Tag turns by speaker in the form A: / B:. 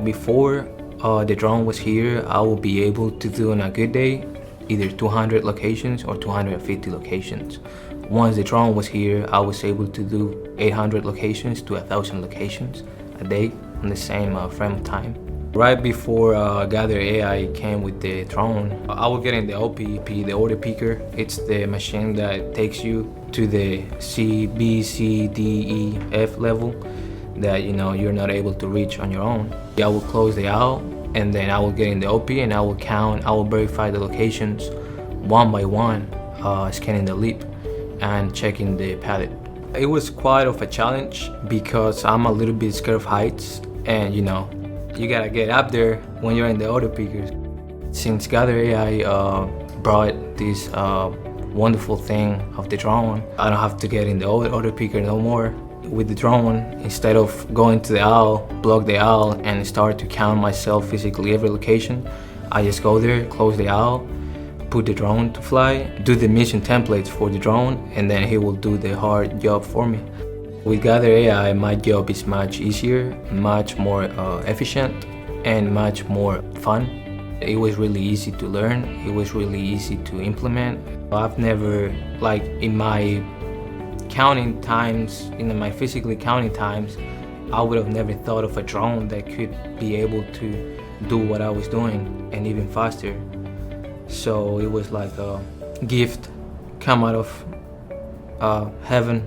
A: Before the drone was here, I would be able to do on a good day either 200 locations or 250 locations. Once the drone was here, I was able to do 800 locations to 1,000 locations a day on the same frame of time. Right before Gather AI came with the drone, I was getting the OPP, the order picker. It's the machine that takes you to the C, B, C, D, E, F level that you're not able to reach on your own. I will close the owl, and then I will get in the OP and I will count, I will verify the locations one by one, scanning the lip and checking the pallet. It was quite of a challenge because I'm a little bit scared of heights, and you gotta get up there when you're in the auto pickers. Since Gather AI brought this wonderful thing of the drone, I don't have to get in the auto picker no more. With the drone, instead of going to the owl, block the owl, and start to count myself physically every location, I just go there, close the owl, put the drone to fly, do the mission templates for the drone, and then he will do the hard job for me. With Gather AI, my job is much easier, much more efficient, and much more fun. It was really easy to learn. It was really easy to implement. I've never, in my counting times, in my physically counting times, I would have never thought of a drone that could be able to do what I was doing and even faster. So it was like a gift come out of heaven.